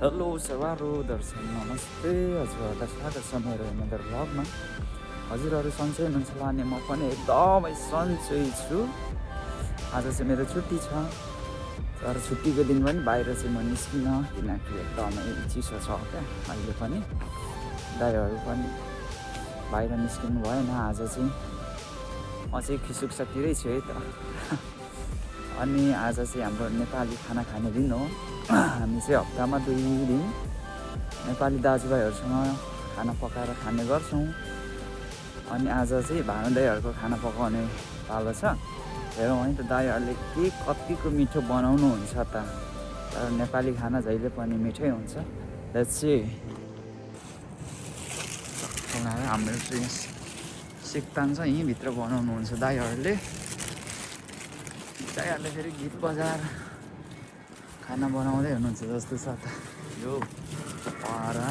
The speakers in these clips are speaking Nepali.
हेलो सवारो दर्शन नमस्ते हजुरहरूलाई स्वागत छ मेरो हेमेन्द्र भ्लगमा। हजुरहरू सन्चै हुनुहुन्छ होला अनि म पनि एकदमै सन्चै छु। आज चाहिँ मेरो छुट्टी छ, तर छुट्टीको दिन पनि बाहिर चाहिँ म निस्किनँ किनकि एकदमै चिसो छ क्या अहिले पनि। दाइहरू पनि बाहिर निस्किनु भएन आज चाहिँ। म चाहिँ खिसुक्सातिरै छु है त। अनि आज चाहिँ हाम्रो नेपाली खाना खाने दिन हो। हामी चाहिँ हप्तामा 2 दिन नेपाली दाजुभाइहरूसँग खाना पकाएर खाने गर्छौँ। अनि आज चाहिँ भानु दाइहरूको खाना पकाउने पालो छ। हेरौँ है त दाइहरूले के कतिको मिठो बनाउनुहुन्छ त। तर नेपाली खाना जहिले पनि मिठै हुन्छ। That's it. हाम्रो चाहिँ सिक्तान छ यहीँभित्र बनाउनुहुन्छ दाइहरूले। दाइहरूले फेरि गीत बजाएर खाना बनाउँदै हुनुहुन्छ जस्तो छ त। यो पारा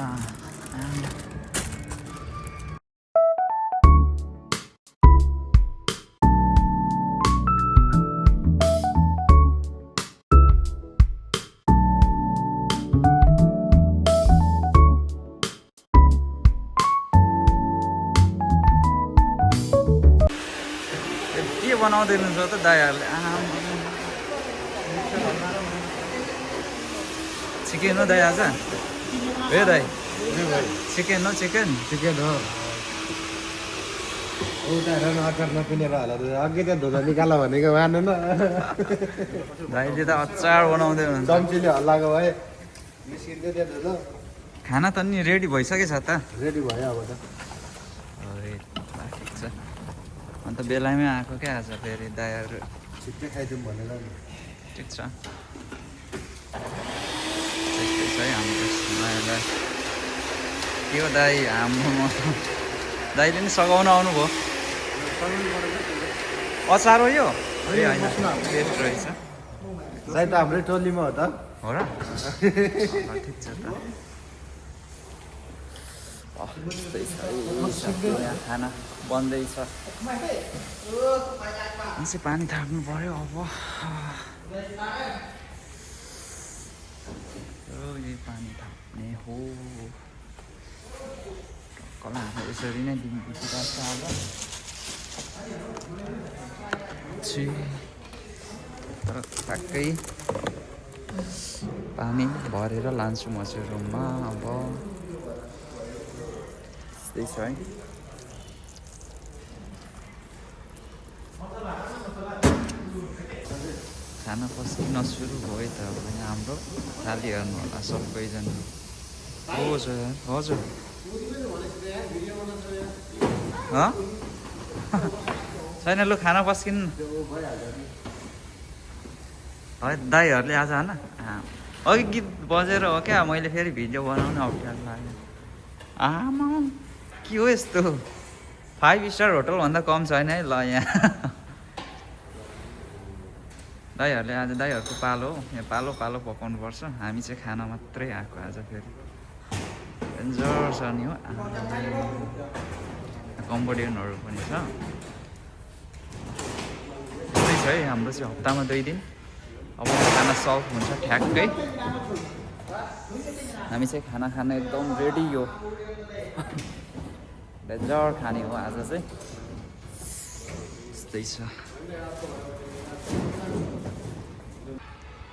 के बनाउँदै हुनुहुन्छ त दाइहरूले? चिकन हो दाइ आज? ए दाइ चिकन हो? चिकन हो। उता हेर न, अचार नपिनेर होला त अघि त धुँदा निकाल भनेको मानेन। दाइले त अचार बनाउँदै हुनुहुन्छ। चम्चीले हल्लाएको भए निस्किँदै थियो त। खाना त नि रेडी भइसकेछ त? रेडी भयो अब त। अरे ठिक छ। अन्त बेलामै आएको क्या आज फेरि दाइहरू। छिट्टै खाइदिउँ भनेर नि। ठिक छ। त्यस्तै छ है हाम्रो दाइहरूलाई। के हो दाइ हाम्रो दाइले नि सघाउन आउनुभयो। अचार हो यो? ए होइन पेस्ट रहेछ। दाइ त हाम्रै टोलीमा हो त। हो र? ठिक छ त। त्यस्तै छ यहाँ खाना बन्दैछ। चाहिँ पानी थाप्नु पर्यो अब। यही पानी थाप्ने हो। कला हाम्रो यसरी नै दिन बितिरहेको छ अब। तर ठ्याक्कै पानी भरेर लान्छु म चाहिँ रुममा अब। त्यस्तै छ है। खाना पस्किन सुरु भयो त अब हाम्रो। खालि हेर्नु होला सबैजना। हजुर हजुर छैन लु खाना पस्किन। है दाइहरूले आज होइन अघि गीत बजेर हो क्या, मैले फेरि भिडियो बनाउनु अप्ठ्यारो लाग्यो। आमा के हो यस्तो? 5 स्टार होटलभन्दा कम छैन है ल यहाँ। दाइहरूले आज दाइहरूको पालो हो, यहाँ पालो पालो पकाउनु पर्छ। हामी चाहिँ खाना मात्रै आएको आज फेरि। डेन्जर छ नि हो। कम्पिटिसनहरू पनि छ। त्यस्तै छ है हाम्रो चाहिँ हप्तामा 2 दिन। अब खाना सल्भ हुन्छ ठ्याक्कै। हामी चाहिँ खाना खान एकदम रेडी हो। डेन्जर खाने हो आज चाहिँ। त्यस्तै छ।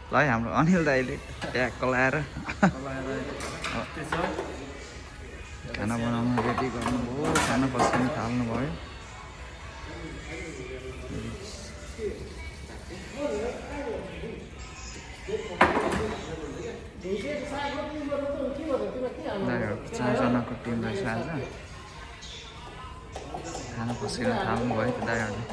ल है हाम्रो अनिल दाइले ट्याक्क लाएर खाना बनाउनु रेडी गर्नुभयो। खाना पस्किन थाल्नुभयो। दाइहरूको 4 जनाको टिम रहेछ आज। खाना पस्किन थाल्नुभयो त दाइहरूले।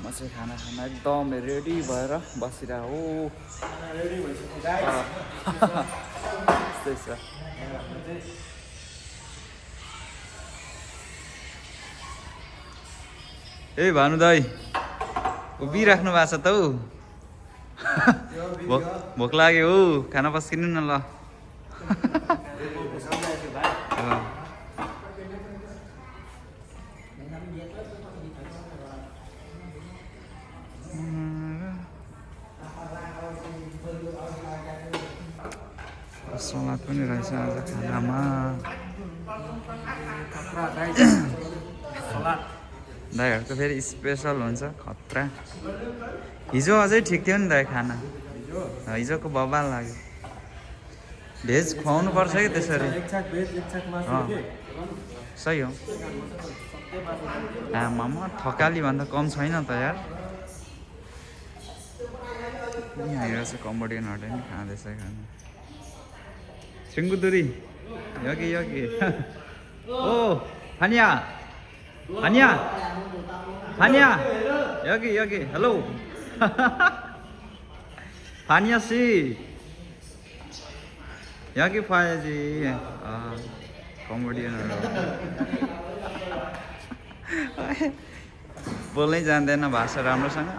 म चाहिँ खाना खान एकदम रेडी भएर बसिरहेको हो। त्यस्तै छ। ए भानु दाइ उभिराख्नु भएको छ त हौ। भोक लाग्यो हौ, खाना पस्किनु न ल। सलाद पनि रहेछ आज खानामा। दाइहरूको फेरि स्पेसल हुन्छ खतरा। हिजो अझै ठिक थियो नि दाइ खाना, हिजोको बबाल लाग्यो। भेज खुवाउनु पर्छ कि त्यसरी, सही हो। आमामा थकाली भन्दा कम छैन त यार। यहाँ चाहिँ कमेडियनहरूले नि खाँदैछ खाना। सिङ्गुदुरी यगी यगी ओ फानिया फानिया फानिया यगी यगी हेलो फानिया सी यगी फायाजी कमेडियनहरू बोल्नै जान्दैन भाषा राम्रोसँग।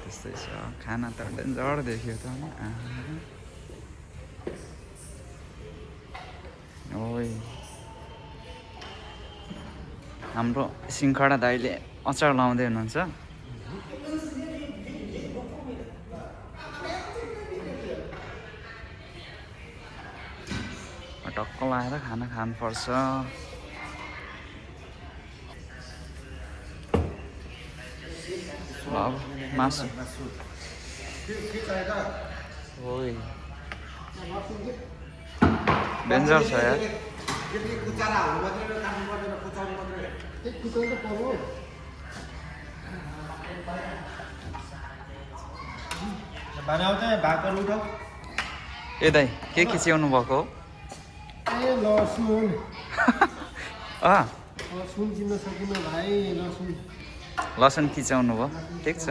त्यस्तै छ खाना त डेन्जर देखियो त नि। ओइ हाम्रो सिङखडा दाइले अचार लाउँदै हुनुहुन्छ। टक्क लाएर खाना खानुपर्छ। अब मासु ओइ डेन्जर छ यार। ए दाइ के खिच्याउनु भएको हो? लसुन खिचाउनु भयो, ठिक छ।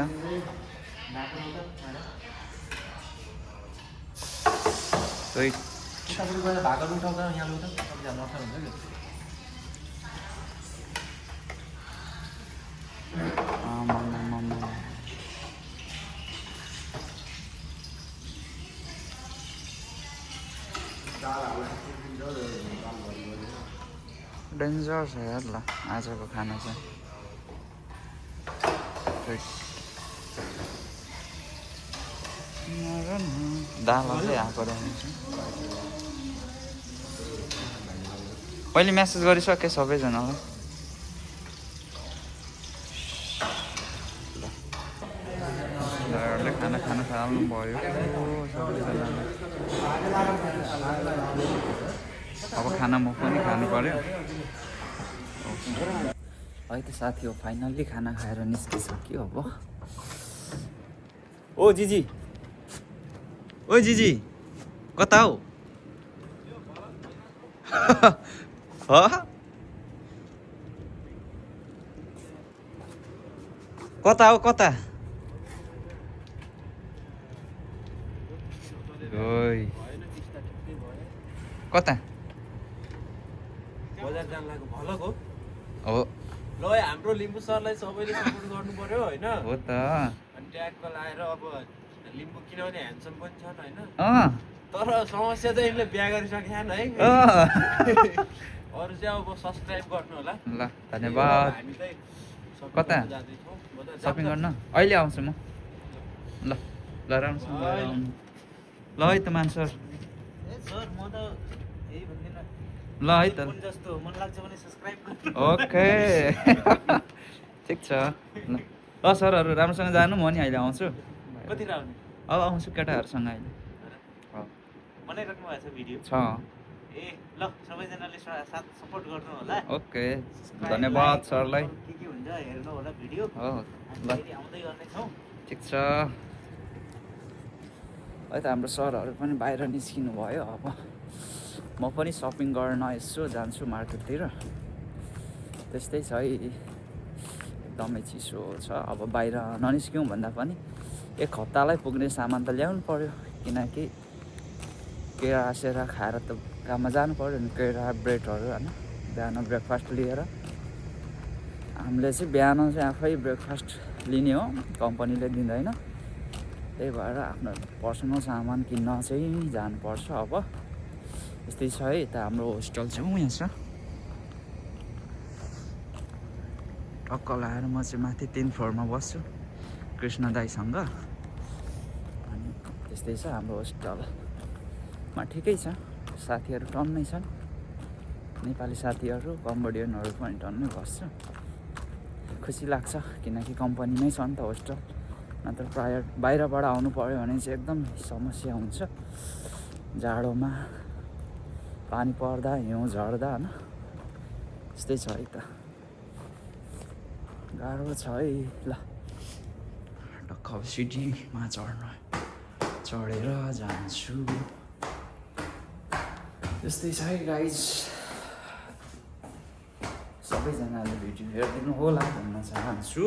डेन्जर छ यार ल आजको खाना चाहिँ। दाल अझै आएको रहेछ। पहिले म्यासेज गरिसकेँ सबैजनालाई। दाइहरूले खाना खान थाल्नु भयो सबैजनाले। अब खाना म पनि खानु पर्यो है त साथी हो। फाइनल्ली खाना खाएर निस्किसक्यो अब। ओ जिजी ओ जिजी कता हो? कता हो कता? ओइ कता? बजार जान लाग्यो भलको हो ल हाम्रो लिम्बू सरलाई सबैले सपोर्ट गर्नु पर्यो हैन? हो त। अनि ट्यागको लाएर अब लिम्बू किनभने ह्यान्डसम पनि छन् हैन? तर समस्या चाहिँ यिनले बिहा गरिसकेछन् है। अरु चाहिँ अब सब्स्क्राइब गर्नु होला। ल धन्यवाद। हामी चाहिँ कता जाँदै छौं बजार सपिङ गर्न? अहिले आउँछु म। ल ल राम्रोसँग गएर आउनु। ल है त मान सर। ए सर म त यही भन्दिन ल है त। कुन जस्तो मन लाग्छ भने सब्स्क्राइब गर्नु। ओके ठिक छ। ल सरहरू राम्रोसँग जानु, म नि अहिले आउँछु। कतिखेर आउने? अब आउँछु केटाहरूसँग अहिले। बनाइराख्नु भएको छ भिडियो? छ। ए ल सबैजनाले साथ सपोर्ट गर्नु होला। ओके धन्यवाद सरलाई। के हुन्छ हेर्नु होला भिडियो। हो ल आउँदै गर्ने छौँ। ठिक छ है त। हाम्रो सरहरू पनि बाहिर निस्किनु भयो। अब म पनि सपिङ गर्न यसो जान्छु मार्केटतिर। त्यस्तै छ है, एकदमै चिसो छ। अब बाहिर ननिस्क्यौँ भन्दा पनि एक हप्तालाई पुग्ने सामान त ल्याउनु पर्यो, किनकि केरा सेरा खाएर त काममा जानु पर्यो नि। केरा ब्रेडहरू होइन बिहान ब्रेकफास्ट लिएर। हामीले चाहिँ बिहान चाहिँ आफै ब्रेकफास्ट लिने हो, कम्पनीले दिँदैन। त्यही भएर आफ्नो पर्सनल सामान किन्न चाहिँ जानुपर्छ। अब यस्तै छ है। यता हाम्रो होस्टेल चाहिँ यहाँ छ। टक्क लाएर म चाहिँ माथि 3 फ्लोरमा बस्छु कृष्ण दाइसँग। अनि यस्तै छ हाम्रो होस्टलमा। ठिकै छ, साथीहरू टन्नै छन्, नेपाली साथीहरू, कम्बोडियनहरू पनि टन्नै बस्छ। खुसी लाग्छ किनकि कम्पनीमै छ नि त होस्टल, नत्र प्रायः बाहिरबाट आउनु पऱ्यो भने चाहिँ एकदम समस्या हुन्छ। जाडोमा पानी पर्दा हिउँ झर्दा होइन, यस्तै छ है त, गाह्रो छ है। ल टक्क सिटीमा चढेर जान्छु। त्यस्तै छ है गाइज। सबैजनाले भिडियो हेरिदिनु होला भन्न चाहन्छु।